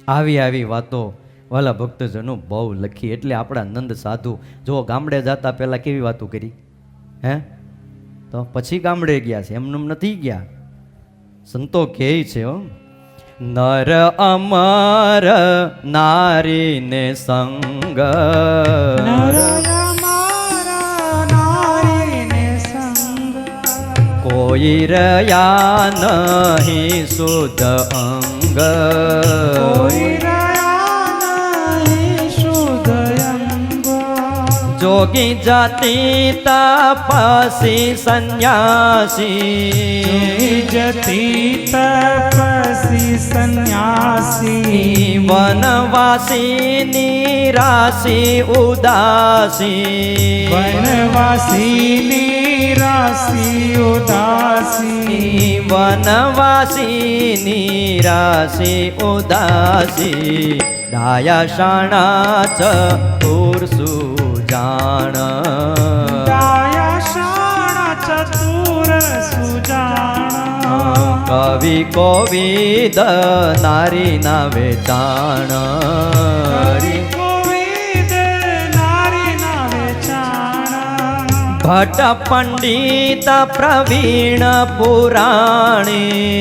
આવી વાતો વાલા ભક્તજનો બહુ લખી. એટલે આપણા નંદ સાધુ જો ગામડે જતા પહેલાં કેવી વાતો કરી, હે? તો પછી ગામડે ગયા છે, એમનેમ નથી ગયા. સંતો કહે છે, નર અમર નારીને સંગ, કોઈ રહ્યા નહીં શુદ્ધ અંગ, જોગી જાતિ તપસી સંન્યાસી, જતિ તપસી સંન્યાસી, વનવાસી નિરાસી ઉદાસી, વનવાસી નિરાસી ઉદાસી, વનવાસી નિરાસી ઉદાસી, ડાયા શાણા ચતુર સુજાણ, ડાયા શાણા ચતુર સુજાણ, કવિ કોવિદ નારી ના વેચાણ, કવિ કોવિદ નારી ના વેચાણ, ભટ્ટ પંડિત પ્રવીણ પુરાણી,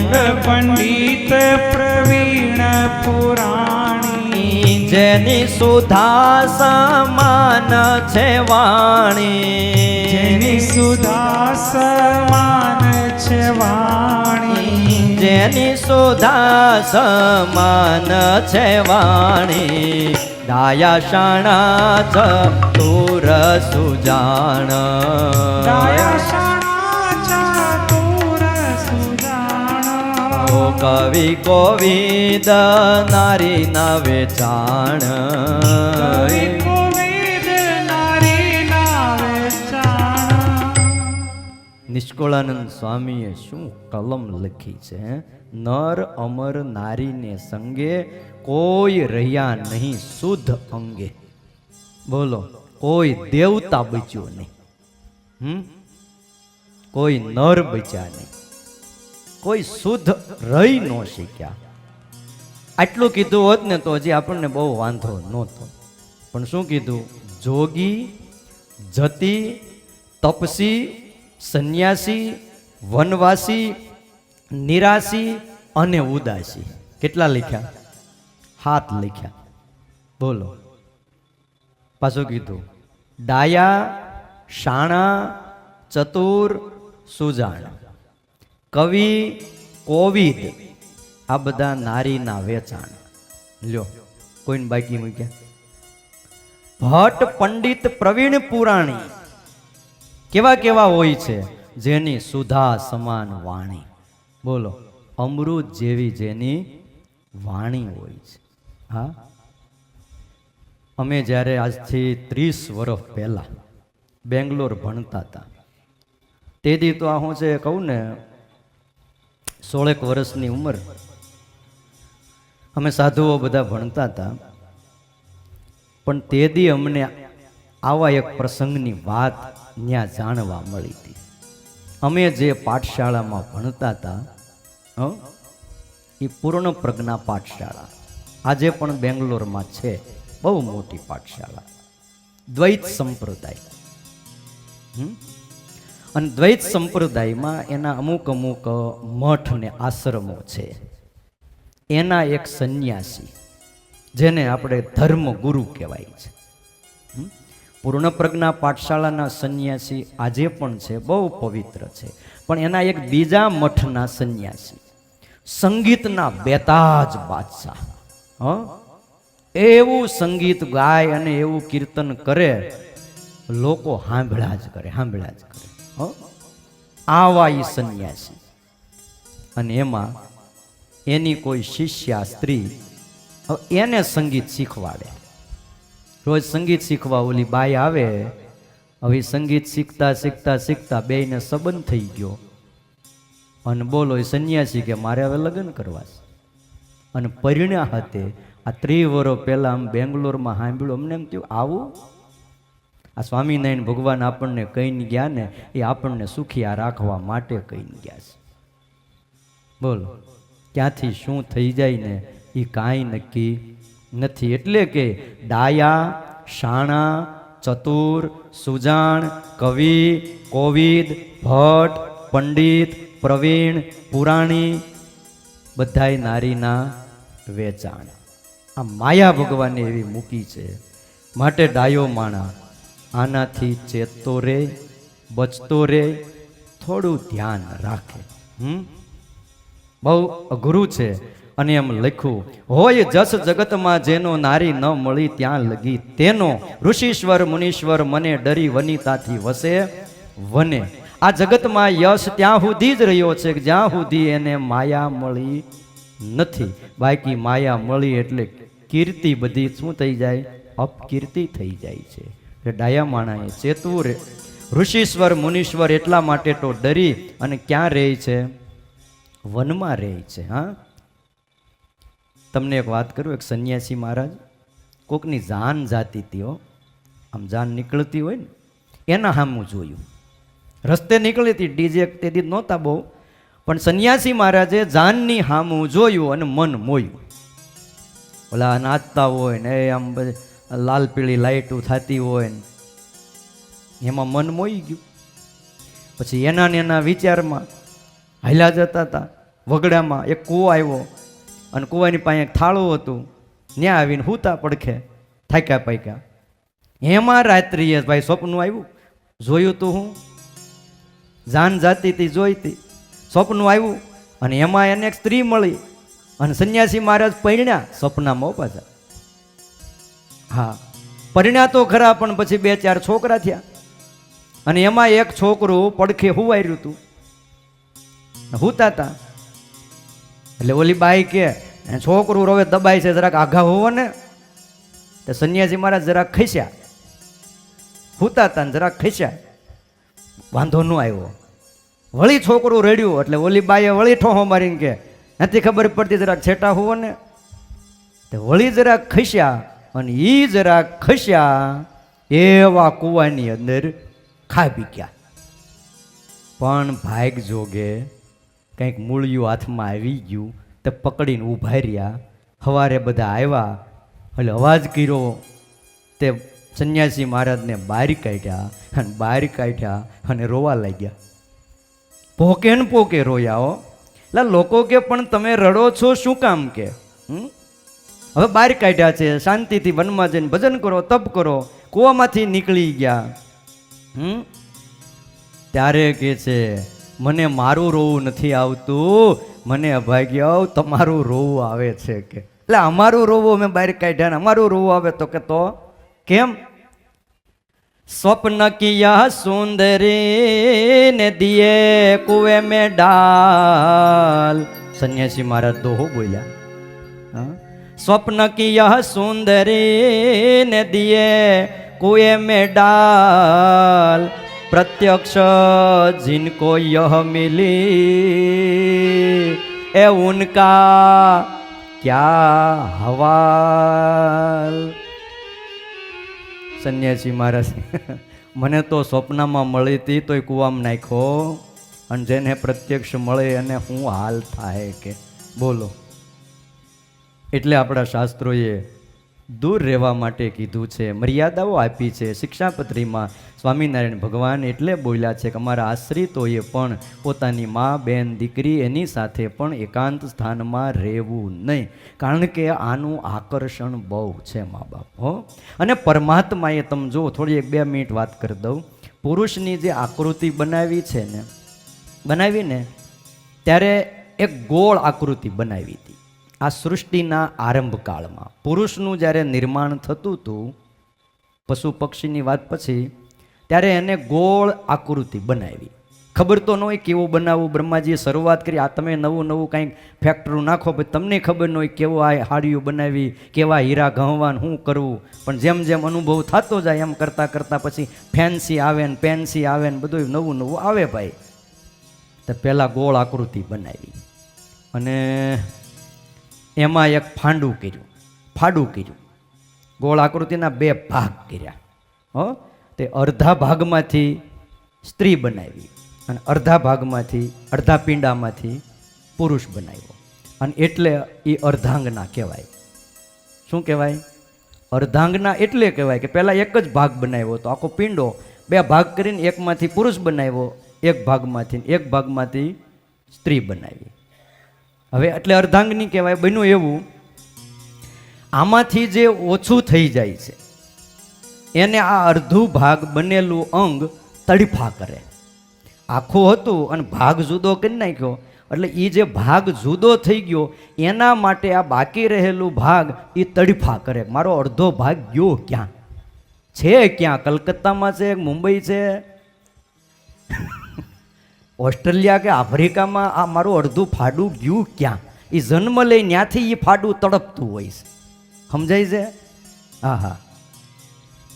ભટ્ટ પંડિત પ્રવીણ પુરાણી, જેની સુધા સમાન છે વાણી, જેની સુધા સમાન છે વાણી, જેની સુધા સમાન છે વાણી, ડાયા શાણા ચતુર સુજાણ, ડાયા શાણા ચતુર સુજાણ, કવિ કોવિદ નારી ના વેચાણ, કવિ કોવિદ નારી ના વેચાણ. નિષ્કુળાનંદ સ્વામીએ શું કલમ લખી છે, નર અમર નારીને સંગે કોઈ રહ્યા નહીં શુદ્ધ અંગે. બોલો, કોઈ દેવતા બચ્યો નહીં, કોઈ નર બચ્યા નહીં, કોઈ શુદ્ધ રહી ન શીખ્યા. આટલું કીધું હોત ને તો હજી આપણને બહુ વાંધો નહોતો. પણ શું કીધું? જોગી, જતી, તપસી, સંન્યાસી, વનવાસી, નિરાશી અને ઉદાસી. કેટલા લખ્યા? 7 લખ્યા. બોલો, પાછું કીધું ડાયા શાણા ચતુર સુજાણ, કવિ કોવિદ, આ બધા નારીના વેચાણ. લ્યો, કોઈને બાકી મૂક્યા? ભટ્ટ પંડિત પ્રવીણ પુરાણી. કેવા કેવા હોય છે? જેની સુધા સમાન વાણી. બોલો, અમૃત જેવી જેની વાણી હોય છે. હા, અમે જ્યારે આજથી 30 વર્ષ પહેલા બેંગ્લોર ભણતા હતા, તેથી તો આ હું છે કહું ને, 16 વર્ષની ઉંમર, અમે સાધુઓ બધા ભણતા હતા. પણ તેથી અમને આવા એક પ્રસંગની વાત ત્યાં જાણવા મળી હતી. અમે જે પાઠશાળામાં ભણતા હતા, એ પૂર્ણ પ્રજ્ઞા પાઠશાળા આજે પણ બેંગ્લોરમાં છે. બહુ મોટી પાઠશાળા, દ્વૈત સંપ્રદાય. અને દ્વૈત સંપ્રદાયમાં એના અમુક મઠ ને આશ્રમો છે. એના એક સંન્યાસી, જેને આપણે ધર્મ ગુરુ કહેવાય છે, પૂર્ણ પ્રજ્ઞા પાઠશાળાના સંન્યાસી આજે પણ છે, બહુ પવિત્ર છે. પણ એના એક બીજા મઠના સંન્યાસી, સંગીતના બેતાજ બાદશાહ, એવું સંગીત ગાય અને એવું કીર્તન કરે, લોકો સાંભળ્યા જ કરે. આવા ઈ સંન્યાસી. અને એમાં એની કોઈ શિષ્યા સ્ત્રી એને સંગીત શીખવાડે. રોજ સંગીત શીખવા ઓલી બાઈ આવે. હવે સંગીત શીખતા શીખતા શીખતા બેયને સંબંધ થઈ ગયો. અને બોલો, એ સંન્યાસી કે મારે હવે લગ્ન કરવા છે. અને પરિણ્યા hatte આ 30 વર્ષ પહેલા આમ બેંગ્લોરમાં સાંભળ્યું. અમને એમ થયું, આવું આ સ્વામિનારાયણ ભગવાન આપણને કહીને ગયા ને, એ આપણને સુખિયા રાખવા માટે કહીને ગયા છે. બોલો, ક્યાંથી શું થઈ જાય ને એ કાંઈ નક્કી નથી. એટલે કે ડાયા, શાણા, ચતુર, સુજાણ, કવિ, કોવિદ, ભટ્ટ, પંડિત, પ્રવીણ, પુરાણી બધાય નારીના વેચાણ. આ માયા ભગવાને એવી મૂકી છે. માટે ડાયો માણા આનાથી ચેતતો રે, બચતો રે, થોડું ધ્યાન રાખે. બહુ અઘરું છે. અને એમ લખ્યું, હોય જસ જગતમાં જેનો નારી ન મળી ત્યાં લગી તેનો ઋષિશ્વર મુનીશ્વર મને ડરી વનિતાથી વસે વને. આ જગતમાં યશ ત્યાં સુધી જ રહ્યો છે જ્યાં સુધી એને માયા મળી નથી. બાકી માયા મળી એટલે કીર્તિ બધી શું થઈ જાય? અપકીર્તિ થઈ જાય છે. એટલે ડાયા માણાએ ચેતવું રે. ઋષિશ્વર મુનીશ્વર એટલા માટે તો ડરી અને ક્યાં રહે છે? વનમાં રહે છે. હા, તમને એક વાત કરું. એક સંન્યાસી મહારાજ કોકની જાન જાતી હતી. આમ જાન નીકળતી હોય ને એના સામું જોયું. રસ્તે નીકળી હતી, ડીજે તે દી નહોતા બહુ, પણ સંન્યાસી મહારાજે જાનની સામું જોયું અને મન મોયું. ઓલા નાચતા હોય ને આમ લાલ પીળી લાઈટો થતી હોય ને એમાં મન મોઈ ગયું. પછી એના ને એના વિચારમાં હાલ્યા જતા હતા. વગડામાં એક કૂવો આવ્યો અને કૂવાની પાસે એક થાળું હતું. ત્યાં આવીને હુતા પડખે થાક્યા પાક્યા. એમાં રાત્રિએ ભાઈ સ્વપ્ન આવ્યું. જોયું તું હું જાન જાતી હતી, જોઈતી, સ્વપ્ન આવ્યું અને એમાં એને એક સ્ત્રી મળી અને સંન્યાસી મહારાજ પરણ્યા સપનામાં પાછા. હા, પરણ્યા તો ખરા, પણ પછી 2-4 છોકરા થયા અને એમાં એક છોકરું પડખે હુવાર્યું હતું. હુતા હતા એટલે ઓલી બાઈ કે છોકરું રોવે દબાય છે, જરાક આઘા હોવો ને. તો સંન્યાસી મહારાજ જરાક ખસ્યા. હુતા હતા ને જરાક ખસ્યા, વાંધો ન આવ્યો. વળી છોકરું રડ્યું એટલે ઓલી બાઈએ વળી ઠોહો મારીને કે નથી ખબર પડતી, જરાક છેટા હોવો ને. તો વળી જરાક ખસ્યા અને ઈ જરાક ખસ્યા એવા કૂવાની અંદર ખાબી ગયા. પણ ભાગ જોગે કંઈક મૂળિયું હાથમાં આવી ગયું તે પકડીને ઊભા રહ્યા. સવારે બધા આવ્યા એટલે અવાજ કર્યો તે સંન્યાસી મહારાજને બહાર કાઢ્યા અને બહાર કાઢ્યા અને રોવા લાગ્યા. પોકે ને પોકે રોયા. હો એટલે લોકો કે પણ તમે રડો છો શું કામ? કે હવે બહાર કાઢ્યા છે, શાંતિથી વનમાં જઈને ભજન કરો, તપ કરો, કૂવામાંથી નીકળી ગયા. ત્યારે કે છે મને મારું રોવું નથી આવતું, મને અભાગ્ય તમારું રોવું આવે છે. કે એટલે અમારું રોવું અમે બહાર કાઢ્યા ને અમારું રોવું આવે તો કે તો કેમ? स्वप्न किया सुंदरी ने दिए कुएं में डाल. सन्यासी महाराज दोहो बोल्या. स्वप्न किया सुंदरी ने दिए कुएं में डाल. प्रत्यक्ष जिनको यह मिली ए उनका क्या हवाल. સંન્યાસી મહારાજ મને તો સ્વપ્નમાં મળી હતી તોય કૂવામાં નાખ્યો અને જેને પ્રત્યક્ષ મળે એને શું હાલ થાય કે બોલો. એટલે આપણા શાસ્ત્રોએ દૂર રહેવા માટે કીધું છે, મર્યાદાઓ આપી છે. શિક્ષાપત્રીમાં સ્વામિનારાયણ ભગવાન એટલે બોલ્યા છે કે અમારા આશ્રિતોએ પણ પોતાની મા, બેન, દીકરી એની સાથે પણ એકાંત સ્થાનમાં રહેવું નહીં, કારણ કે આનું આકર્ષણ બહુ છે મા બાપ. હો અને પરમાત્માએ તમે જો થોડી 1-2 મિનિટ વાત કરી દઉં. પુરુષની જે આકૃતિ બનાવીને ત્યારે એક ગોળ આકૃતિ બનાવી હતી. આ સૃષ્ટિના આરંભ કાળમાં પુરુષનું જ્યારે નિર્માણ થતું હતું પશુ પક્ષીની વાત પછી, ત્યારે એને ગોળ આકૃતિ બનાવી. ખબર તો ન હોય કેવું બનાવવું. બ્રહ્માજીએ શરૂઆત કરી. આ તમે નવું નવું કંઈક ફેક્ટરું નાખો પછી તમને ખબર ન હોય કેવું આ હાડિયું બનાવી, કેવા હીરા ઘહવાન શું કરવું. પણ જેમ જેમ અનુભવ થતો જાય એમ કરતાં કરતાં પછી ફેન્સી આવે ને પેન્સી આવે ને બધું નવું નવું આવે ભાઈ. તો પહેલાં ગોળ આકૃતિ બનાવી અને એમાં એક ફાડું કર્યું. ગોળ આકૃતિના 2 ભાગ કર્યા. હો તે અડધા ભાગમાંથી સ્ત્રી બનાવી અને અડધા પિંડામાંથી પુરુષ બનાવ્યો. અને એટલે એ અર્ધાંગના કહેવાય. શું કહેવાય? અર્ધાંગના એટલે કહેવાય કે પહેલાં એક જ ભાગ બનાવ્યો તો આખો પિંડો 2 ભાગ કરીને એકમાંથી પુરુષ બનાવ્યો, એક ભાગમાંથી સ્ત્રી બનાવી. હવે એટલે અર્ધાંગની કહેવાય. બન્યું એવું, આમાંથી જે ઓછું થઈ જાય છે એને આ અર્ધું ભાગ બનેલું અંગ તડફા કરે. આખું હતું અને ભાગ જુદો કરી નાખ્યો, એટલે એ જે ભાગ જુદો થઈ ગયો એના માટે આ બાકી રહેલું ભાગ એ તડફા કરે. મારો અડધો ભાગ ગયો ક્યાં છે? ક્યાં? કલકત્તામાં છે, મુંબઈ છે, ઓસ્ટ્રેલિયા કે આફ્રિકામાં? આ મારું અડધું ફાડું ગયું ક્યાં? એ જન્મ લઈ ત્યાંથી એ ફાડું તડપતું હોય છે. સમજાય છે? હા હા.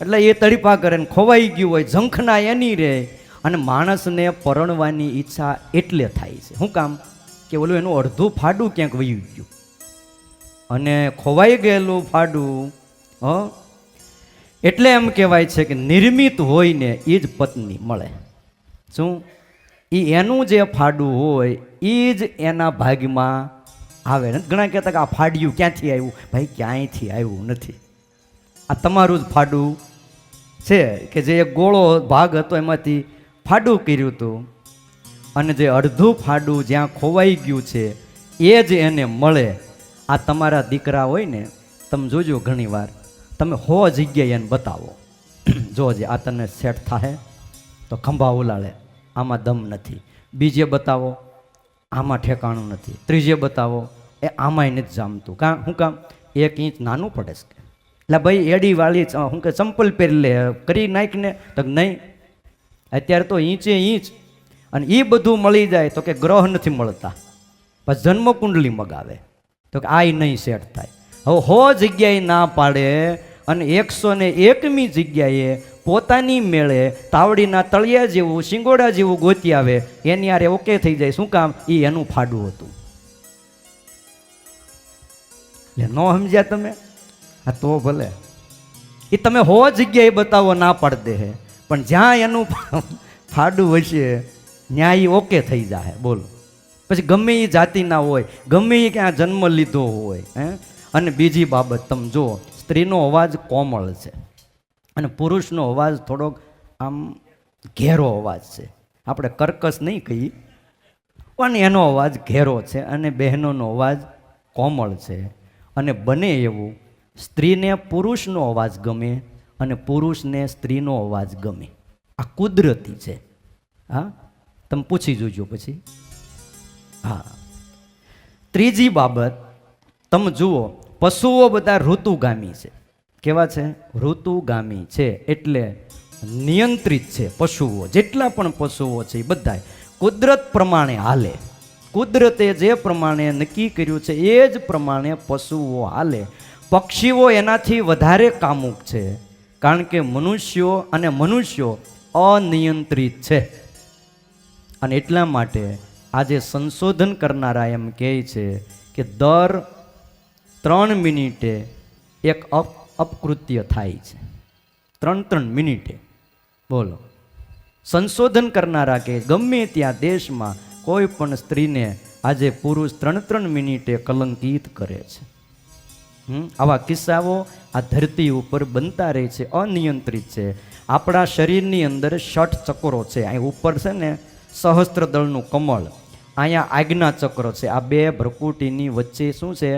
એટલે એ તડફા કરે ને ખોવાઈ ગયું હોય, ઝંખના એની રહે. અને માણસને પરણવાની ઈચ્છા એટલે થાય છે. શું કામ? કે ઓલું એનું અડધું ફાડું ક્યાંક વયું ગયું અને ખોવાઈ ગયેલું ફાડું. એટલે એમ કહેવાય છે કે નિર્મિત હોય ને એ જ પત્ની મળે. શું? એ એનું જે ફાડું હોય એ જ એના ભાગમાં આવે. ઘણા કહેતા કે આ ફાડ્યું ક્યાંથી આવ્યું? ભાઈ ક્યાંયથી આવ્યું નથી, આ તમારું જ ફાડું છે કે જે એક ગોળો ભાગ હતો એમાંથી ફાડું કર્યું હતું. અને જે અડધું ફાડું જ્યાં ખોવાઈ ગયું છે એ જ એને મળે. આ તમારા દીકરા હોય ને, તમે જોજો ઘણી વાર તમે 100 જગ્યાએ એને બતાવો, જોજે આ તને સેટ થાય તો ખંભા ઉલાળે, આમાં દમ નથી. બીજે બતાવો, આમાં ઠેકાણું નથી. ત્રીજે બતાવો, એ આમાંય નથી જામતું. શું કામ? 1 ઇંચ નાનું પડે છે. એટલે ભાઈ એડી વાળી શું કે ચંપલ પહેરી લે, કરી નાખને. તો નહીં, અત્યારે તો ઇંચે ઇંચ. અને એ બધું મળી જાય તો કે ગ્રહ નથી મળતા, પછી જન્મકુંડલી મગાવે તો કે આ નહીં સેટ થાય. હવે 100 જગ્યાએ ના પાડે અને 101મી જગ્યાએ પોતાની મેળે તાવડીના તળિયા જેવું શિંગોડા જેવું ગોતી આવે, એની યારે ઓકે થઈ જાય. શું કામ? એ એનું ફાડું હતું. એટલે ન સમજ્યા તમે? હા તો ભલે એ તમે 100 જગ્યાએ બતાવો ના પાડ દે, પણ જ્યાં એનું ફાડું હશે ત્યાં એ ઓકે થઈ જાય. બોલો. પછી ગમે એ જાતિના હોય, ગમે એ ક્યાં જન્મ લીધો હોય. અને બીજી બાબત તમે જુઓ, સ્ત્રીનો અવાજ કોમળ છે અને પુરુષનો અવાજ થોડોક આમ ઘેરો અવાજ છે. આપણે કર્કશ નહીં કહીએ, પણ એનો અવાજ ઘેરો છે અને બહેનોનો અવાજ કોમળ છે. અને બને એવું સ્ત્રીને પુરુષનો અવાજ ગમે અને પુરુષને સ્ત્રીનો અવાજ ગમે. આ કુદરતી છે. હા, તમે પૂછી જોજો પછી. હા. ત્રીજી બાબત તમે જુઓ, પશુઓ બધા ઋતુગામી છે. કેવા છે? ઋતુગામી છે એટલે નિયંત્રિત છે. પશુઓ જેટલા પણ પશુઓ છે એ બધા કુદરત પ્રમાણે હાલે. કુદરતે જે પ્રમાણે નક્કી કર્યું છે એ જ પ્રમાણે પશુઓ હાલે. પક્ષીઓ એનાથી વધારે કામુક છે, કારણ કે મનુષ્યો અનિયંત્રિત છે. અને એટલા માટે આજે સંશોધન કરનારા એમ કહે છે કે દર 3 મિનિટે એક અપકૃત્ય થાય છે. 3 મિનિટે. બોલો. સંશોધન કરનારા કે ગમે ત્યાં દેશમાં કોઈ પણ સ્ત્રીને આજે પુરુષ 3 મિનિટે કલંકિત કરે છે. આવા કિસ્સાઓ આ ધરતી ઉપર બનતા રહે છે, અનિયંત્રિત છે. આપણા શરીરની અંદર 6 ચક્રો છે. અહીં ઉપર છે ને સહસ્ત્રદળનું કમળ, અહીંયા આજ્ઞા ચક્ર છે. આ 2 ભ્રકુટીની વચ્ચે શું છે?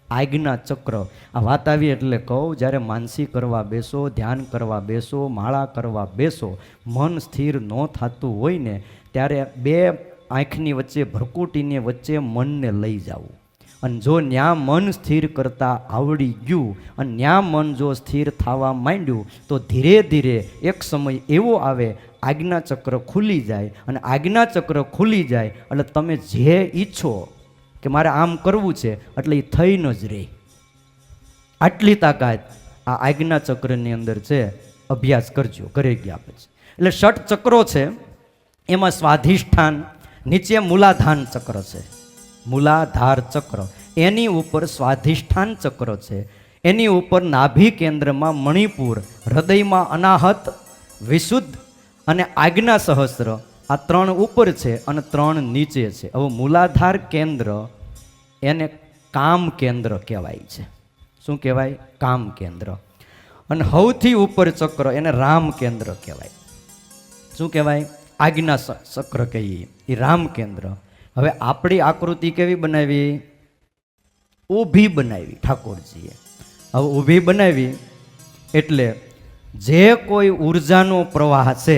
આજ્ઞા ચક્ર. આ વાત આવી એટલે કહું, જ્યારે માનસી કરવા બેસો, ધ્યાન કરવા બેસો, માળા કરવા બેસો, મન સ્થિર ન થતું હોય ને ત્યારે 2 આંખની વચ્ચે ભ્રકુટીની વચ્ચે મનને લઈ જવું. અને જો ન્યા મન સ્થિર કરતા આવડી ગયું અને ન્યા મન જો સ્થિર થવા માંડ્યું તો ધીરે ધીરે એક સમય એવો આવે આજ્ઞા ચક્ર ખુલી જાય. અને આજ્ઞા ચક્ર ખુલી જાય એટલે તમે જે ઈચ્છો કે મારે આમ કરવું છે એટલે એ થઈને જ રહે. આટલી તાકાત આ આજ્ઞા ચક્રની અંદર છે. અભ્યાસ કરજો ઘરે ગયા પછી. એટલે 6 ચક્રો છે. એમાં સ્વાધિષ્ઠાન, નીચે મૂલાધાન ચક્ર છે, મૂલાધાર ચક્ર, એની ઉપર સ્વાધિષ્ઠાન ચક્ર છે, એની ઉપર નાભી કેન્દ્રમાં મણિપુર, હૃદયમાં અનાહત, વિશુદ્ધ અને આજ્ઞા સહસ્ત્ર. આ 3 ઉપર છે અને 3 નીચે છે. હવે મૂલાધાર કેન્દ્ર એને કામ કેન્દ્ર કહેવાય છે. શું કહેવાય? કામ કેન્દ્ર. અને સૌથી ઉપર ચક્ર એને રામ કેન્દ્ર કહેવાય. શું કહેવાય? આજ્ઞા ચક્ર કહીએ એ રામ કેન્દ્ર. હવે આપણી આકૃતિ કેવી બનાવી? ઊભી બનાવી ઠાકોરજીએ. હવે ઊભી બનાવી એટલે જે કોઈ ઉર્જાનો પ્રવાહ છે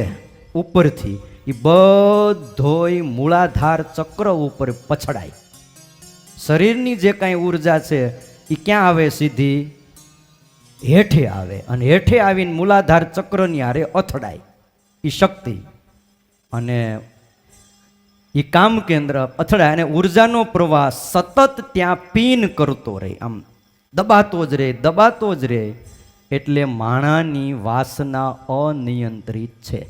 ઉપરથી એ બધોય મૂળાધાર ચક્ર ઉપર પછડાય. શરીરની જે કાંઈ ઉર્જા છે એ ક્યાં આવે? સીધી હેઠે આવે. અને હેઠે આવીને મૂલાધાર ચક્રની હારે અથડાય એ શક્તિ. અને એ કામ કેન્દ્ર અથડાય અને ઉર્જાનો પ્રવાહ સતત ત્યાં પીન કરતો રહે, આમ દબાતો જ રહે, દબાતો જ રહે. એટલે માણાની વાસના અનિયંત્રિત છે.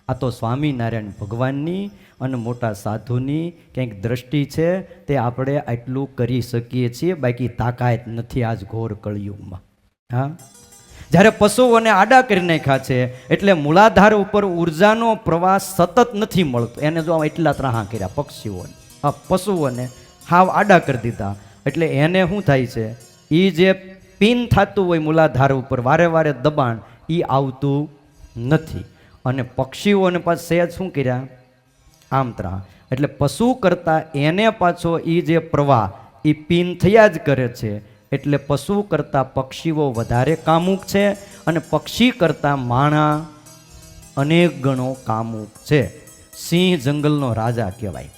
આ તો સ્વામિનારાયણ ભગવાનની અને મોટા સાધુની કંઈક દ્રષ્ટિ છે, તે આપણે આટલું કરી શકીએ છીએ, બાકી તાકાત નથી આજ ઘોર કળિયુગમાં. હા, જ્યારે પશુઓને આડા કરી નાખ્યા છે એટલે મૂળાધાર ઉપર ઉર્જાનો પ્રવાહ સતત નથી મળતો. એને જો એટલા ત્રાહા કર્યા પક્ષીઓને, આ પશુઓને હાવ આડા કરી દીધા. એટલે એને શું થાય છે? એ જે પીન થતું હોય મૂલાધાર ઉપર વારે વારે દબાણ, એ આવતું નથી. અને પક્ષીઓને પાછું સહેજ શું કર્યા? આમ ત્રાહ. એટલે પશુ કરતાં એને પાછો એ જે પ્રવાહ એ પીન થયા જ કરે છે. એટલે પશુ કરતાં પક્ષીઓ વધારે કામુક છે અને પક્ષી કરતાં માણા અનેક ગણો કામુક છે. સિંહ જંગલનો રાજા કહેવાય,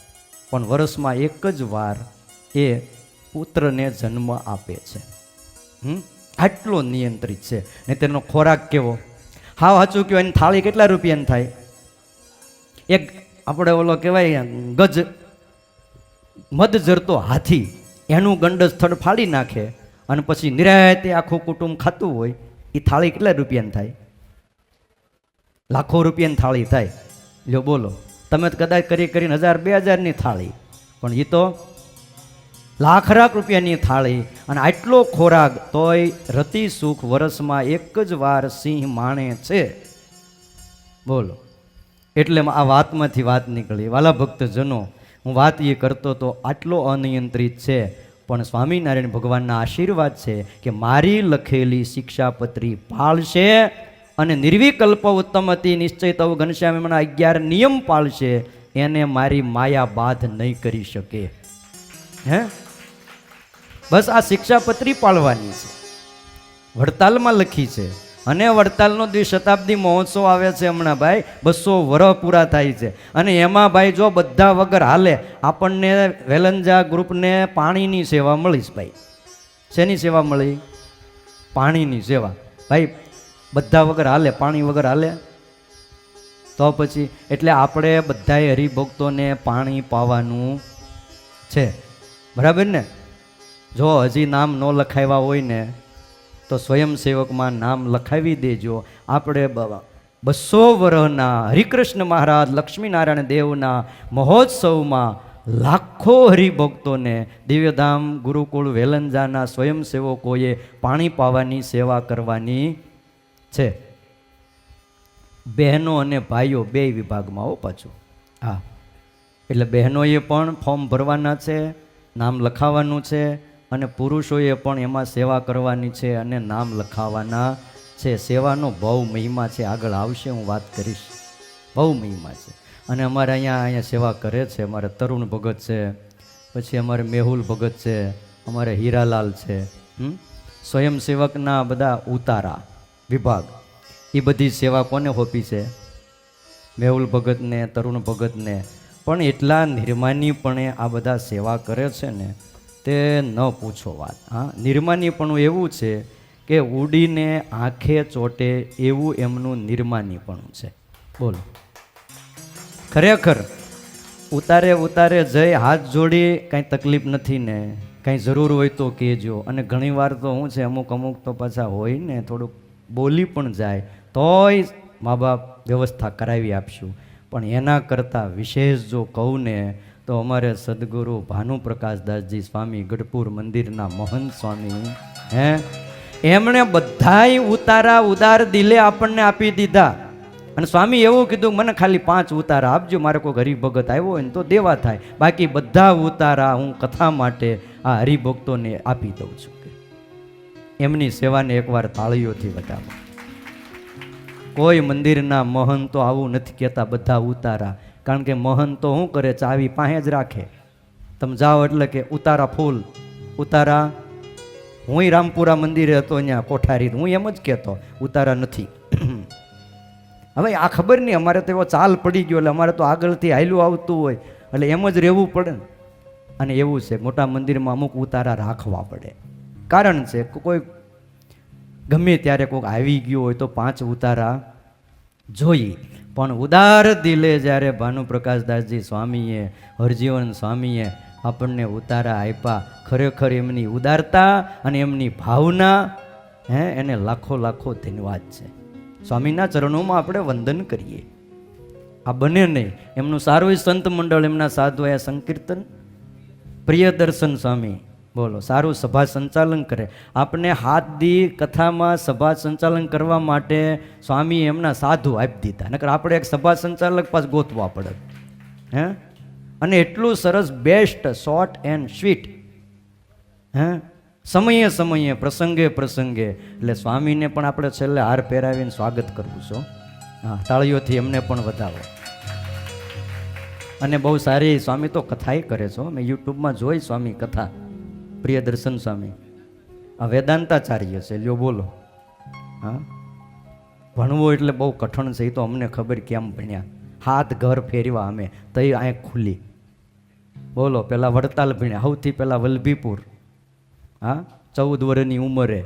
પણ વર્ષમાં એક જ વાર એ પુત્રને જન્મ આપે છે. આટલો નિયંત્રિત છે. ને તેનો ખોરાક કેવો? હાવ સાચું કહેવાય, એની થાળી કેટલા રૂપિયાની થાય? એક આપણે ઓલો કહેવાય ગજ મધ જરતો હાથી, એનું ગંડસ થડ ફાડી નાખે અને પછી નિરાયતે આખું કુટુંબ ખાતું હોય. એ થાળી કેટલા રૂપિયાની થાય? લાખો રૂપિયાની થાળી થાય. જો બોલો, તમે કદાચ કરીને 1000-2000ની થાળી, પણ એ તો લાખ રૂપિયાની થાળી. અને આટલો ખોરાક તોય રતિ સુખ વર્ષમાં એક જ વાર સિંહ માણે છે. બોલો, એટલે આ વાતમાંથી વાત નીકળી. વાલા ભક્તજનો, હું વાત એ કરતો તો આટલો અનિયંત્રિત છે, પણ સ્વામિનારાયણ ભગવાનના આશીર્વાદ છે કે મારી લખેલી શિક્ષાપત્રી પાળશે અને નિર્વિકલ્પ ઉત્તમતી નિશ્ચય તવ ઘનશ્યામ એમના 11 નિયમ પાળશે, એને મારી માયા બાધ નહીં કરી શકે. હે, બસ આ શિક્ષાપત્રી પાળવાની છે. વડતાલમાં લખી છે. અને વડતાલનો દ્વિશતાબ્દી મહોત્સવ આવે છે હમણાં ભાઈ, 200 વર્ષ પૂરા થાય છે. અને એમાં ભાઈ જો બધા વગર હાલે, આપણને વેલંજા ગ્રુપને પાણીની સેવા મળીશ ભાઈ. શેની સેવા મળી? પાણીની સેવા. ભાઈ બધા વગર હાલે, પાણી વગર હાલે તો પછી એટલે આપણે બધાએ હરિભક્તોને પાણી પાવાનું છે, બરાબર ને? જો હજી નામ ન લખાવ્યા હોય ને તો સ્વયંસેવકમાં નામ લખાવી દેજો. આપણે 200 વર્ષના હરિકૃષ્ણ મહારાજ લક્ષ્મીનારાયણ દેવના મહોત્સવમાં લાખો હરિભક્તોને દિવ્યધામ ગુરુકુળ વેલંજાના સ્વયંસેવકોએ પાણી પાવાની સેવા કરવાની છે. બહેનો અને ભાઈઓ બે વિભાગમાં હો પાછું. હા, એટલે બહેનોએ પણ ફોર્મ ભરવાના છે, નામ લખાવવાનું છે, અને પુરુષોએ પણ એમાં સેવા કરવાની છે અને નામ લખાવવાના છે. સેવાનો બહુ મહિમા છે, આગળ આવશે હું વાત કરીશ. બહુ મહિમા છે. અને અમારે અહીંયા સેવા કરે છે અમારે તરુણ ભગત છે, પછી અમારે મેહુલ ભગત છે, અમારે હીરાલાલ છે. સ્વયંસેવકના બધા ઉતારા વિભાગ, એ બધી સેવા કોને હોપી છે? મેહુલ ભગતને, તરુણ ભગતને. પણ એટલા નિર્માનીપણે આ બધા સેવા કરે છે ને, તે ન પૂછો વાત. હા, નિર્માનીપણું એવું છે કે ઉડીને આંખે ચોટે એવું એમનું નિર્માનીપણું છે. બોલો, ખરેખર ઉતારે ઉતારે જઈ હાથ જોડી, કાંઈ તકલીફ નથી ને? કાંઈ જરૂર હોય તો કહેજો. અને ઘણીવાર તો શું છે, અમુક તો પાછા હોય ને થોડુંક બોલી પણ જાય, તોય મા બાપ વ્યવસ્થા કરાવી આપશું. પણ એના કરતાં વિશેષ જો કહું ને તો અમારે સદગુરુ ભાનુપ્રકાશદાસજી સ્વામી ગઢપુર મંદિરના મહંત સ્વામી, એમણે બધાય ઉતારા ઉદાર દિલે આપણને આપી દીધા. અને સ્વામી એવું કીધું મને ખાલી 5 ઉતારા આપજો, મારે કોઈ હરિભગત આવ્યો હોય ને તો દેવા થાય, બાકી બધા ઉતારા હું કથા માટે આ હરિભક્તોને આપી દઉં છું. એમની સેવાને એકવાર તાળીઓથી વધાવો. કોઈ મંદિરના મહંતો આવું નથી કહેતા બધા ઉતારા, કારણ કે મહંતો શું કરે, ચાવી પાસે જ રાખે. તમે જાઓ એટલે કે ઉતારા ફૂલ ઉતારા. હું રામપુરા મંદિરે હતો અહીંયા કોઠારી, હું એમ જ કહેતો ઉતારા નથી. હવે આ ખબર નહીં, અમારે તો એવો ચાલ પડી ગયો, એટલે અમારે તો આગળથી હાલ્યું આવતું હોય એટલે એમ જ રહેવું પડે ને. અને એવું છે મોટા મંદિરમાં અમુક ઉતારા રાખવા પડે, કારણ છે કોઈ ગમે ત્યારે કોઈક આવી ગયો હોય તો 5 ઉતારા જોઈએ. પણ ઉદાર દિલે જ્યારે ભાનુપ્રકાશદાસજી સ્વામીએ, હરજીવન સ્વામીએ આપણને ઉતારા આપ્યા, ખરેખર એમની ઉદારતા અને એમની ભાવના એને લાખો લાખો ધન્યવાદ છે. સ્વામીના ચરણોમાં આપણે વંદન કરીએ. આ બને નહીં. એમનું સારું સંત મંડળ, એમના સાધુ એ સંકીર્તન પ્રિયદર્શન સ્વામી બોલો સારું સભા સંચાલન કરે. આપણે હાથ દી કથામાં સભા સંચાલન કરવા માટે સ્વામી એમના સાધુ આપી દીધા, નકર આપણે એક સભા સંચાલક પાસ ગોતવા પડે. અને એટલું સરસ બેસ્ટ શોર્ટ એન્ડ સ્વીટ, સમયે સમયે પ્રસંગે પ્રસંગે. એટલે સ્વામીને પણ આપણે છેલ્લે હાર પહેરાવીને સ્વાગત કરવું છો. હા, તાળીઓથી એમને પણ વધાવો. અને બહુ સારી સ્વામી તો કથાએ કરે છો, મેં યુટ્યુબમાં જોઈ સ્વામી કથા. પ્રિયદર્શન સ્વામી આ વેદાંતાચાર્ય છે, લ્યો બોલો. હા, ભણવું એટલે બહુ કઠણ છે, એ તો અમને ખબર કેમ ભણ્યા. હાથ ઘર ફેરવા અમે તઈ આંખ ખુલ્લી. બોલો, પેલા વડતાલ ભણ્યા, સૌથી પહેલાં વલભીપુર. હા, 14 વર્ષની ઉંમરે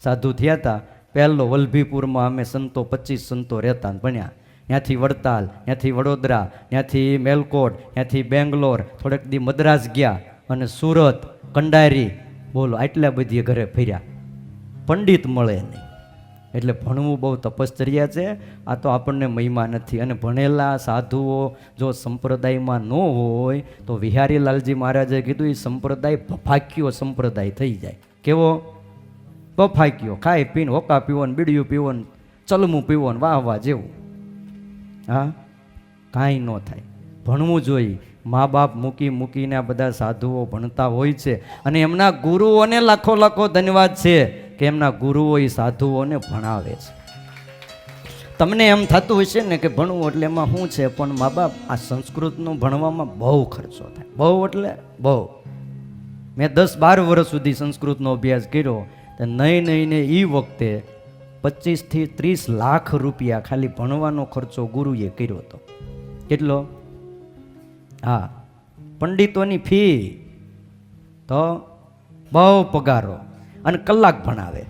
સાધુ થયા હતા. પહેલો વલભીપુરમાં અમે સંતો 25 સંતો રહેતા ભણ્યા. ત્યાંથી વડતાલ, ત્યાંથી વડોદરા, ત્યાંથી મેલકોટ, ત્યાંથી બેંગ્લોર, થોડેક દી મદ્રાસ ગયા અને સુરત, કંડારી. બોલો, આટલા બધી ઘરે ફર્યા, પંડિત મળે નહીં. એટલે ભણવું બહુ તપશ્ચર્યા છે. આ તો આપણને મહિમા નથી. અને ભણેલા સાધુઓ જો સંપ્રદાયમાં ન હોય તો વિહારીલાલજી મહારાજે કીધું એ સંપ્રદાય ભફાક્યો સંપ્રદાય થઈ જાય. કેવો ભફાક્યો? ખાઈ પીને હોકા પીવો ને બીડીયું પીવો ને ચલમું પીવો ને વાહ વાહ જેવું. હા, કાંઈ ન થાય. ભણવું જોઈએ. મા બાપ મૂકીને આ બધા સાધુઓ ભણતા હોય છે, અને એમના ગુરુઓને લાખો લાખો ધન્યવાદ છે કે એમના ગુરુઓ એ સાધુઓને ભણાવે છે. તમને એમ થતું હશે ને કે ભણવું એટલે એમાં શું છે, પણ મા બાપ આ સંસ્કૃતનું ભણવામાં બહુ ખર્ચો થાય. બહુ એટલે બહુ. મેં 10-12 વર્ષ સુધી સંસ્કૃતનો અભ્યાસ કર્યો, તો નહીં ને એ વખતે 25 થી 30 લાખ રૂપિયા ખાલી ભણવાનો ખર્ચો ગુરુએ કર્યો હતો. કેટલો? હા, પંડિતોની ફી તો બહુ પગારો, અને કલાક ભણાવે.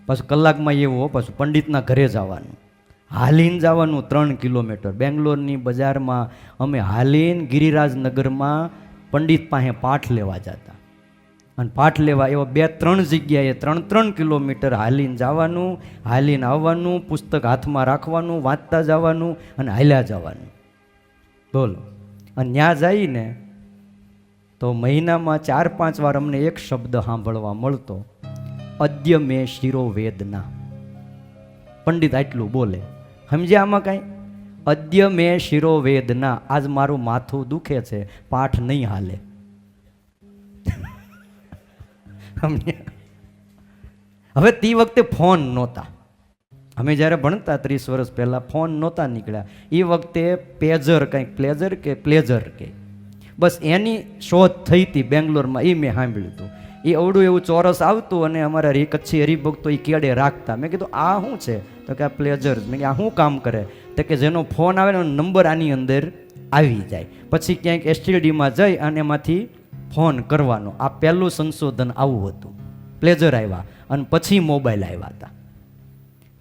પાછું કલાકમાં એવું, પાછું પંડિતના ઘરે જવાનું, હાલીને જવાનું 3 કિલોમીટર. બેંગ્લોરની બજારમાં અમે હાલીને ગિરિરાજનગરમાં પંડિત પાસે પાઠ લેવા જતા. અને પાઠ લેવા એવા 2-3 જગ્યાએ 3-3 કિલોમીટર હાલીને જવાનું, હાલીને આવવાનું, પુસ્તક હાથમાં રાખવાનું, વાંચતા જવાનું અને હાલ્યા જવાનું. બોલો. અને ત્યાં જઈને તો મહિનામાં 4-5 વાર અમને એક શબ્દ સાંભળવા મળતો, અદ્ય મેં શિરો વેદના. પંડિત આટલું બોલે, સમજ્યા આમાં કાંઈ? અદ્ય મેં શિરો વેદના, આજ મારું માથું દુખે છે, પાઠ નહીં હાલે. હવે તે વખતે ફોન નહોતા. અમે જ્યારે ભણતા 30 વર્ષ પહેલાં ફોન નહોતા નીકળ્યા. એ વખતે પેજર, કંઈક પ્લેજર કે બસ એની શોધ થઈ હતી બેંગ્લોરમાં. એ મેં સાંભળ્યું હતું. એ અવડું એવું ચોરસ આવતું અને અમારા કચ્છી હરિભક્તો એ કેડે રાખતા. મેં કીધું આ શું છે? તો કે આ પ્લેજર. મેં કીધું આ શું કામ કરે? તો કે જેનો ફોન આવે ને નંબર આની અંદર આવી જાય, પછી ક્યાંક STDમાં જઈ અને એમાંથી ફોન કરવાનો. આ પહેલું સંશોધન આવું હતું. પ્લેજર આવ્યા અને પછી મોબાઈલ આવ્યા હતા.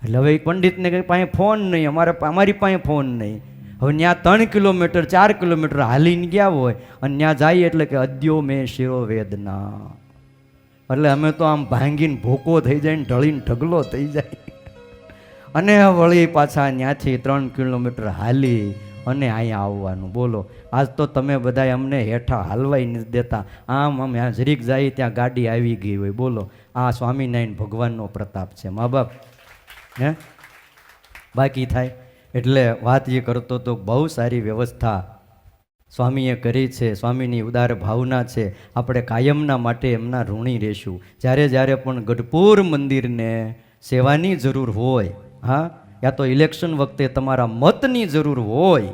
એટલે હવે પંડિતને કંઈ પાસે ફોન નહીં, અમારી પાસે ફોન નહીં. હવે ત્યાં 3 કિલોમીટર 4 કિલોમીટર હાલીને ગયા હોય અને ત્યાં જાય એટલે કે અદ્યો મેં શિરો વેદના. એટલે અમે તો આમ ભાંગીને ભૂકો થઈ જાય ને ઢળીને ઢગલો થઈ જાય. અને વળી પાછા ત્યાંથી 3 કિલોમીટર હાલી અને અહીંયા આવવાનું. બોલો, આજ તો તમે બધા અમને હેઠા હાલવાઈ નથી દેતા. આમ જરીક જાય ત્યાં ગાડી આવી ગઈ હોય. બોલો, આ સ્વામિનારાયણ ભગવાનનો પ્રતાપ છે. મા બાપ બાકી થાય. એટલે વાત એ કરતો તો બહુ સારી વ્યવસ્થા સ્વામીએ કરી છે. સ્વામીની ઉદાર ભાવના છે. આપણે કાયમના માટે એમના ઋણી રહેશું. જ્યારે જ્યારે પણ ગઢપુર મંદિરને સેવાની જરૂર હોય, હા, યા તો ઇલેક્શન વખતે તમારા મતની જરૂર હોય,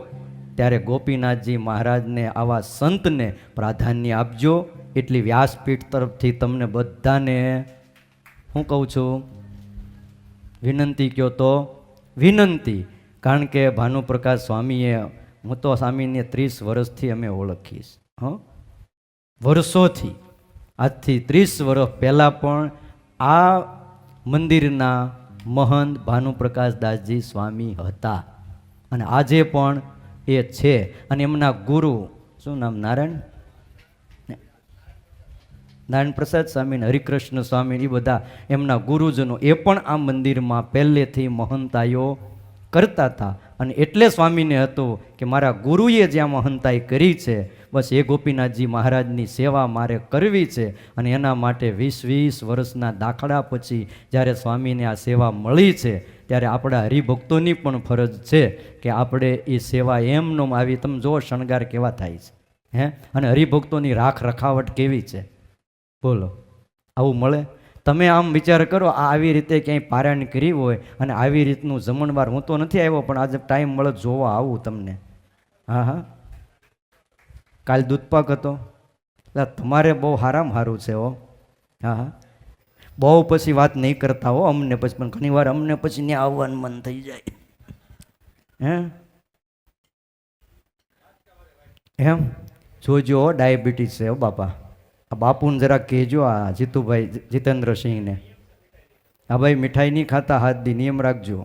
ત્યારે ગોપીનાથજી મહારાજને આવા સંતને પ્રાધાન્ય આપજો. એટલી વ્યાસપીઠ તરફથી તમને બધાને હું કહું છું, વિનંતી કહો તો વિનંતી. કારણ કે ભાનુપ્રકાશ સ્વામીએ, હું તો સ્વામીને 30 વર્ષથી અમે ઓળખીશ, હં, વર્ષોથી. આજથી 30 વર્ષ પહેલાં પણ આ મંદિરના મહંત ભાનુપ્રકાશ દાસજી સ્વામી હતા અને આજે પણ એ છે. અને એમના ગુરુ શું નામ? નારાયણ પ્રસાદ સ્વામી ને હરિકૃષ્ણ સ્વામી, એ બધા એમના ગુરુજનો, એ પણ આ મંદિરમાં પહેલેથી મહંતાઈઓ કરતા હતા. અને એટલે સ્વામીને હતું કે મારા ગુરુએ જ્યાં મહંતાઈ કરી છે, બસ એ ગોપીનાથજી મહારાજની સેવા મારે કરવી છે. અને એના માટે 20-20 વર્ષના દાખલા પછી જ્યારે સ્વામીને આ સેવા મળી છે, ત્યારે આપણા હરિભક્તોની પણ ફરજ છે કે આપણે એ સેવા એમનો આવી, તમે જો શણગાર કેવા થાય છે, હે, અને હરિભક્તોની રાખ રખાવટ કેવી છે, બોલો, આવું મળે? તમે આમ વિચાર કરો, આ આવી રીતે ક્યાંય પારાયણ કરી હોય અને આવી રીતનું જમણવાર, હું તો નથી આવ્યો પણ આજે ટાઈમ મળે જોવા આવું તમને. હા હા, કાલ દૂધપાક હતો. તમારે બહુ હારામાં સારું છે હો. હા હા, બહુ પછી વાત નહીં કરતા હો અમને પછી, પણ ઘણી વાર અમને પછી ત્યાં આવવાનું મન થઈ જાય. હે એમ જોજો, ડાયાબિટીસ છે હો બાપા. આ બાપુને જરા કહેજો, આ જીતુભાઈ જીતેન્દ્રસિંહને, હા ભાઈ મીઠાઈ નહીં ખાતા, હાથ દી નિયમ રાખજો.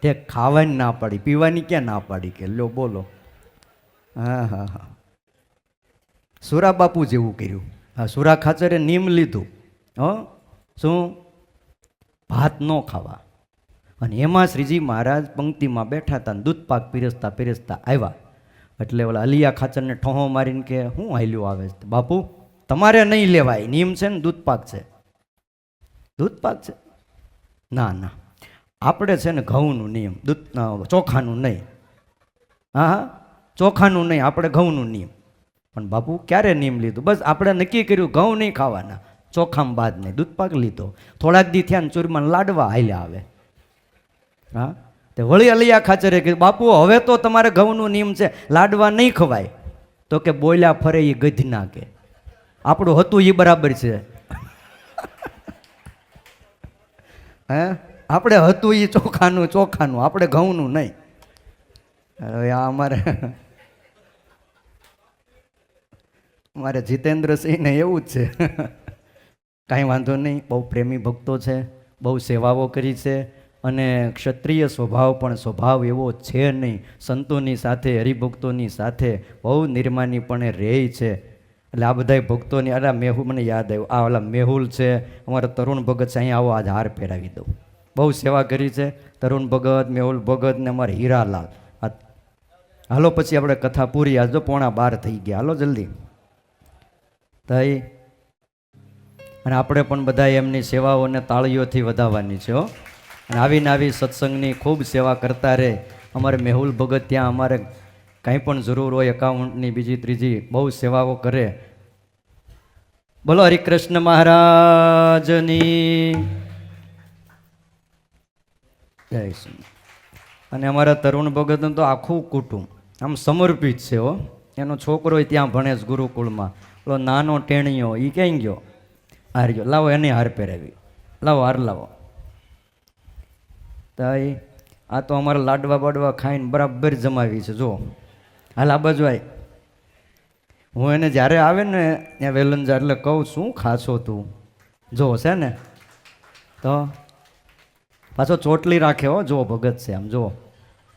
તે ખાવાની ના પાડી, પીવાની ક્યાં ના પાડી કે લો બોલો. હા હા હા, સુરા બાપુ જેવું કર્યું. હા, સુરા ખાચરે નિયમ લીધું, શું? ભાત ન ખાવા. અને એમાં શ્રીજી મહારાજ પંક્તિમાં બેઠા હતા, દૂધપાક પીરસતા પીરસતા આવ્યા. એટલે ઓલા અલિયા ખાચરને ઠોહો મારીને કે હું હાલ્યું આવે છે? બાપુ તમારે નહીં લેવાય, નિયમ છે ને, દૂધપાક છે. દૂધપાક છે? ના ના, આપણે છે ને ઘઉંનું નિયમ, ચોખાનું નહીં. હા હા, ચોખાનું નહીં, આપણે ઘઉંનું નિયમ. પણ બાપુ ક્યારે નિયમ લીધું? બસ આપણે નક્કી કર્યું ઘઉં નહીં ખાવાના, ચોખામાં બાદ નહીં. દૂધપાક લીધો, થોડાક દી થયા ને ચૂરમાન લાડવા હાલ્યા આવે. હા, તે વળી અલિયા ખાચરે કીધું બાપુ હવે તો તમારે ઘઉંનું નિયમ છે, લાડવા નહીં ખવાય. તો કે બોલ્યા ફરે એ ગધ ના કે, આપણું હતું એ બરાબર છે. હે, આપણે હતું એ ચોખાનું ચોખાનું, આપણે ઘઉંનું નહીં. હવે આ અમારે જીતેન્દ્રસિંહને એવું જ છે. કાંઈ વાંધો નહીં, બહુ પ્રેમી ભક્તો છે, બહુ સેવાઓ કરી છે. અને ક્ષત્રિય સ્વભાવ પણ સ્વભાવ એવો છે નહીં. સંતોની સાથે, હરિભક્તોની સાથે બહુ નિર્માનીપણે રહે છે. એટલે આ બધા ભક્તોની, અરે મેહુલ, મને યાદ આવ્યું, આ ઓલા મેહુલ છે, અમારા તરુણ ભગત છે, અહીંયા આવો આજ હાર પહેરાવી દઉં. બહુ સેવા કરી છે તરુણ ભગત, મેહુલ ભગત ને અમારે હીરાલાલ. હાલો પછી આપણે કથા પૂરી. આજ તો 11:15 થઈ ગયા, હાલો જલ્દી થઈ. અને આપણે પણ બધા એમની સેવાઓને તાળીઓથી વધાવવાની છે હો. અને આવીને આવી સત્સંગની ખૂબ સેવા કરતા રહે. અમારે મેહુલ ભગત ત્યાં અમારે કાંઈ પણ જરૂર હોય એકાઉન્ટની, બીજી ત્રીજી, બહુ સેવાઓ કરે. બોલો હરિકૃષ્ણ મહારાજની જય શ્રી. અને અમારા તરુણ ભગતનું તો આખું કુટુંબ આમ સમર્પિત છે હો. એનો છોકરો ત્યાં ભણે છે ગુરુકુળમાં. પેલો નાનો ટેણીયો એ ક્યાં ગયો? હાર ગયો, લાવો એને હાર પહેરાવી, લાવો હાર લાવો. તાઈ આ તો અમારા લાડવા બાડવા ખાઈને બરાબર જમાવી છે. જો હાલ આ બાજુ આય. હું એને જ્યારે આવે ને ત્યાં વેલંજા એટલે કહું શું ખાશો તું? જો છે ને તો પાછો ચોટલી રાખે હો. જો ભગત છે આમ, જો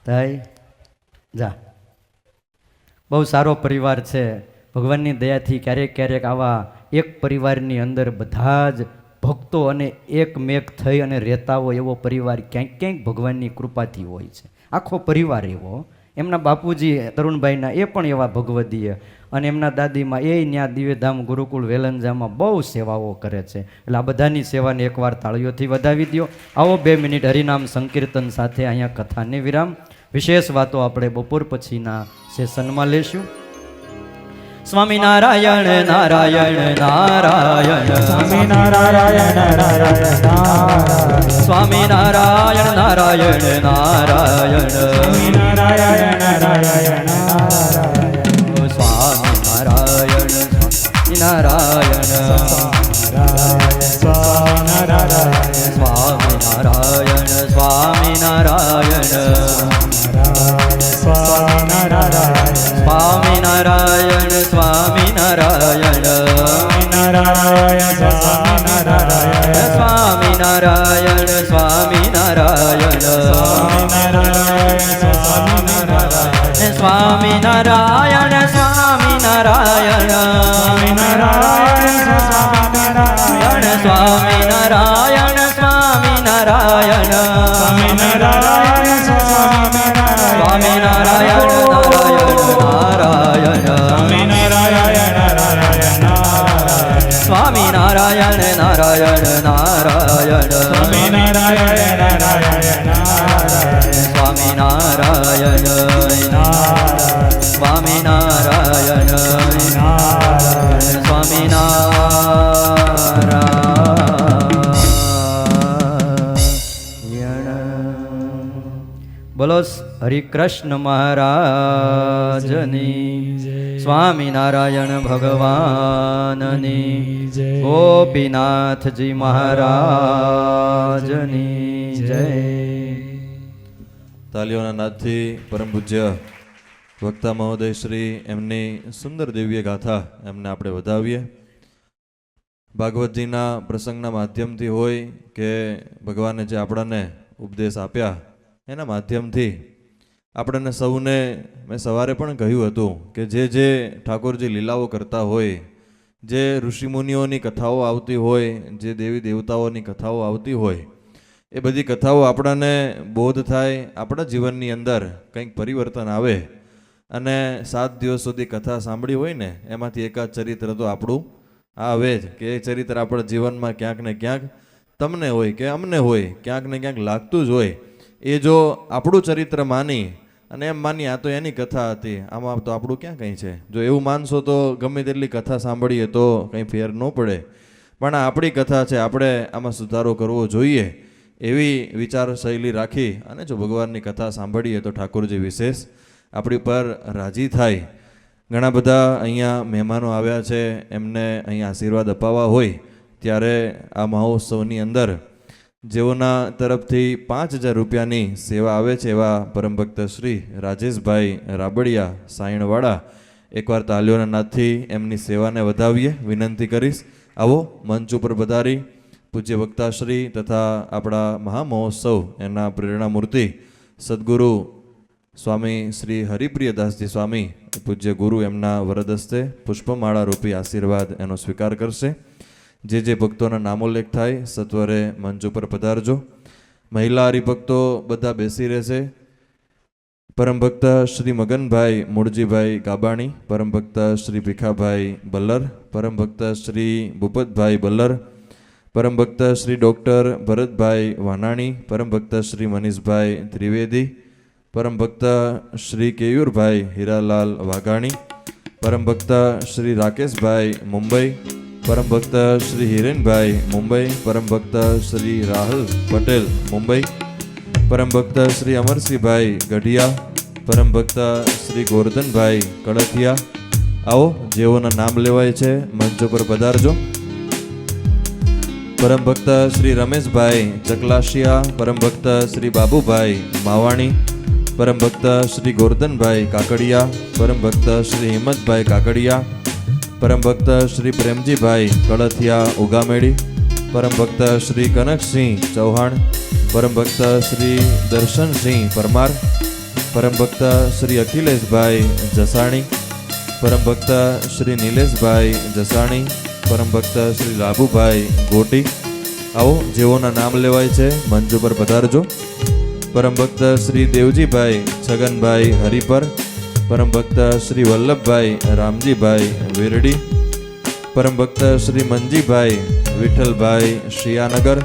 તાઈ જા. બહુ સારો પરિવાર છે ભગવાનની દયાથી. ક્યારેક ક્યારેક આવા એક પરિવારની અંદર બધા જ ભક્તો અને એકમેક થઈ અને રહેતા હોય એવો પરિવાર ક્યાંક ક્યાંક ભગવાનની કૃપાથી હોય છે. આખો પરિવાર એવો એમના બાપુજી તરુણભાઈના એ પણ એવા ભગવદીય, અને એમના દાદીમાં એ ત્યાં દિવ્યધામ ગુરુકુળ વેલંજામાં બહુ સેવાઓ કરે છે. એટલે આ બધાની સેવાને એકવાર તાળીઓથી વધાવી દો. આવો 2 મિનિટ હરિનામ સંકીર્તન સાથે અહીંયા કથાને વિરામ. વિશેષ વાતો આપણે બપોર પછીના સેશનમાં લેશું. સ્વામિનારાયણ નારાયણ નારાયણ સ્વામિનારાયણ નારાયણ નારાયણ સ્વામિનારાયણ નારાયણ નારાયણ સ્વામિનારાયણ નારાયણ નારાયણ સ્વામિનારાયણ નારાયણ સ્વામિનારાયણ સ્વામિનારાયણ સ્વામિનારાયણ સ્વામિનારાયણ સ્વામિનારાયણ સ્વામિનારાયણ સ્વામિનારાયણ સ્વામિનારાયણ સ્વામિનારાયણ સ્વામિનારાયણ સ્વામિનારાયણ સ્વામિનારાયણ સ્વામિનારાયણ સ્વામિનારાયણ નારાયણ નારાયણ સ્વામિનારાયણ સ્વામિનારાયણ સ્વામિનારાયણ. બોલો હરિકૃષ્ણ મહારાજની, સ્વામિનારાયણ ભગવાનની, ગોપીનાથજી મહારાજની જય. તાલીઓના નાદથી પરમ પૂજ્ય વક્તા મહોદય શ્રી એમની સુંદર દિવ્ય ગાથા એમને આપણે વધાવીએ. ભાગવતજીના પ્રસંગના માધ્યમથી હોય કે ભગવાને જે આપણને ઉપદેશ આપ્યા એના માધ્યમથી આપણને સૌને, મેં સવારે પણ કહ્યું હતું કે જે ઠાકોરજી લીલાઓ કરતા હોય, જે ઋષિમુનિઓની કથાઓ આવતી હોય, જે દેવી દેવતાઓની કથાઓ આવતી હોય, એ બધી કથાઓ આપણને બોધ થાય, આપણા જીવનની અંદર કંઈક પરિવર્તન આવે. અને 7 દિવસ સુધી કથા સાંભળી હોય ને એમાંથી એકાદ ચરિત્ર તો આપણું આવે જ, કે એ ચરિત્ર આપણા જીવનમાં ક્યાંક ને ક્યાંક તમને હોય કે અમને હોય, ક્યાંક ને ક્યાંક લાગતું જ હોય. એ જો આપણું ચરિત્ર માની અને એમ માની આ તો એની કથા હતી, આમાં તો આપણું ક્યાં કંઈ છે, જો એવું માનશો તો ગમે તેટલી કથા સાંભળીએ તો કંઈ ફેર ન પડે. પણ આ આપણી કથા છે, આપણે આમાં સુધારો કરવો જોઈએ એવી વિચારશૈલી રાખી અને જો ભગવાનની કથા સાંભળીએ તો ઠાકોરજી વિશેષ આપણી પર રાજી થાય. ઘણા બધા અહીંયા મહેમાનો આવ્યા છે, એમને અહીંયા આશીર્વાદ અપાવવા હોય ત્યારે આ મહોત્સવની અંદર જેઓના તરફથી 5,000 રૂપિયાની સેવા આવે છે એવા પરમભક્ત શ્રી રાજેશભાઈ રાબડિયા સાયણવાડા, એકવાર તાલીઓના નાદથી એમની સેવાને વધાવીએ વિનંતી કરીશ. આવો મંચ ઉપર પધારી પૂજ્ય વક્તાશ્રી તથા આપણા મહામહોત્સવ એના પ્રેરણામૂર્તિ સદગુરુ સ્વામી શ્રી હરિપ્રિયદાસજી સ્વામી પૂજ્ય ગુરુ એમના વરદસ્તે પુષ્પમાળા રૂપી આશીર્વાદ એનો સ્વીકાર કરશે. જે ભક્તોના નામોલ્લેખ થાય સત્વરે મંચ ઉપર પધારજો. મહિલા હરિભક્તો બધા બેસી રહેશે. પરમભક્ત શ્રી મગનભાઈ મૂળજીભાઈ ગાબાણી, પરમભક્ત શ્રી ભીખાભાઈ બલ્લર, પરમભક્ત શ્રી ભૂપતભાઈ બલ્લર, પરમભક્ત શ્રી ડૉક્ટર ભરતભાઈ વાનાણી, પરમભક્ત શ્રી મનીષભાઈ ત્રિવેદી, પરમભક્ત શ્રી કેયુરભાઈ હીરાલાલ વાઘાણી, પરમભક્ત શ્રી રાકેશભાઈ મુંબઈ, પરમભક્ત શ્રી હિરેનભાઈ મુંબઈ, પરમભક્ત શ્રી રાહુલ પટેલ મુંબઈ, પરમભક્ત શ્રી અમરસિંહભાઈ ગઢિયા, પરમભક્ત શ્રી ગોરધનભાઈ કળથિયા. આવો જેઓના નામ લેવાય છે મંચ પર પધારજો. પરમભક્ત શ્રી રમેશભાઈ ચકલાશિયા, પરમભક્ત શ્રી બાબુભાઈ માવાણી, પરમભક્ત શ્રી ગોરધનભાઈ કાકડિયા, પરમભક્ત શ્રી હિંમતભાઈ કાકડિયા, પરમભક્ત શ્રી પ્રેમજીભાઈ કળથિયા ઉગામેડી, પરમભક્ત શ્રી કનકસિંહ ચૌહાણ, પરમભક્ત શ્રી દર્શનસિંહ પરમાર, પરમભક્ત શ્રી અખિલેશભાઈ જસાણી, પરમભક્ત શ્રી નિલેશભાઈ જસાણી, પરમભક્ત શ્રી લાભુભાઈ ગોટી. આવો જેઓના નામ લેવાય છે મંચ ઉપર પધારજો. પરમ ભક્ત શ્રી દેવજીભાઈ છગનભાઈ હરિપર, પરમ ભક્ત શ્રી વલ્લભભાઈ રામજીભાઈ વિરડી, પરમ ભક્ત શ્રી મંજીભાઈ વિઠ્ઠલભાઈ શિયાનગર,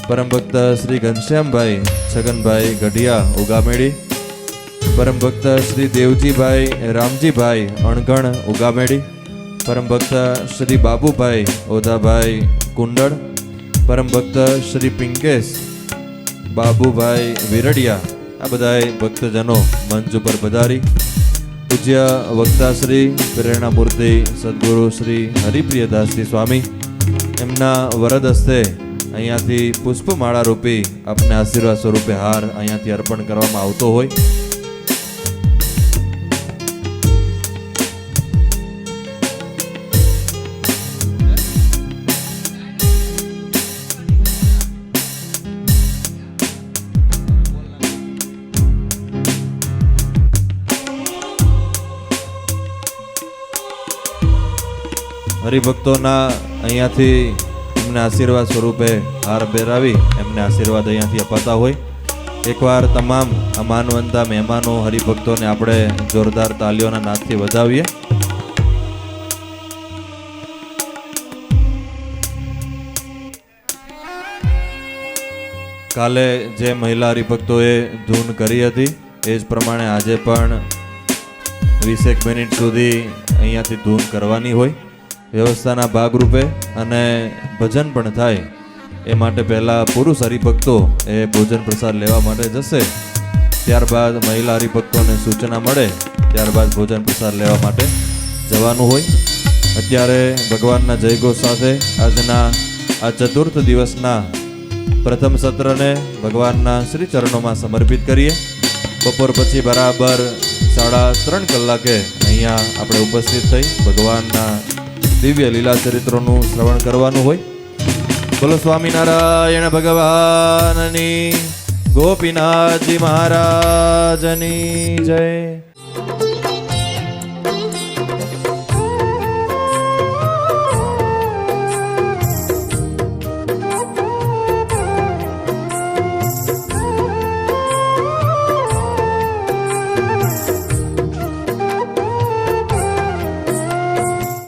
પરમ ભક્ત શ્રી ઘનશ્યામભાઈ છગનભાઈ ગઢિયા ઉગામેડી, પરમ ભક્ત શ્રી દેવજીભાઈ રામજીભાઈ અણગણ ઉગામેડી, પરમ ભક્ત શ્રી બાબુભાઈ ઓધાભાઈ કુંડળ, પરમ ભક્ત શ્રી પિંકેશ બાબુભાઈ વિરડિયા, આ બધાય ભક્તજનો મંચ ઉપર પધારી પૂજ્ય વક્તાશ્રી પ્રેરણામૂર્તિ સદગુરુ શ્રી હરિપ્રિયદાસજી સ્વામી એમના વરદ હસ્તે અહીંયાથી પુષ્પમાળા રૂપી આપને આશીર્વાદ સ્વરૂપે હાર અહીંયાથી અર્પણ કરવામાં આવતો હોય. હરિભક્તોના અહીંયાથી એમને આશીર્વાદ સ્વરૂપે હાર પહેરાવી એમને આશીર્વાદ અહીંયાથી અપાતા હોય. એકવાર તમામ આ માનવંતા મહેમાનો હરિભક્તોને આપણે જોરદાર તાલીઓના નાદથી વધાવીએ. કાલે જે મહિલા હરિભક્તોએ ધૂન કરી હતી એ જ પ્રમાણે આજે પણ 20 મિનિટ સુધી અહીંયાથી ધૂન કરવાની હોય વ્યવસ્થાના ભાગરૂપે, અને ભજન પણ થાય એ માટે પહેલાં પુરુષ હરિભક્તો એ ભોજન પ્રસાદ લેવા માટે જશે, ત્યારબાદ મહિલા હરિભક્તોને સૂચના મળે ત્યારબાદ ભોજન પ્રસાદ લેવા માટે જવાનું હોય. અત્યારે ભગવાનના જયઘોષ સાથે આજના આ ચતુર્થ દિવસના પ્રથમ સત્રને ભગવાનના શ્રી ચરણોમાં સમર્પિત કરીએ. બપોર પછી બરાબર 3:30 કલાકે અહીંયા આપણે ઉપસ્થિત થઈ ભગવાનના દિવ્ય લીલા ચરિત્રોનું શ્રવણ કરવાનું હોય. બોલો સ્વામિનારાયણ ભગવાનની, ગોપીનાથજી મહારાજની જય.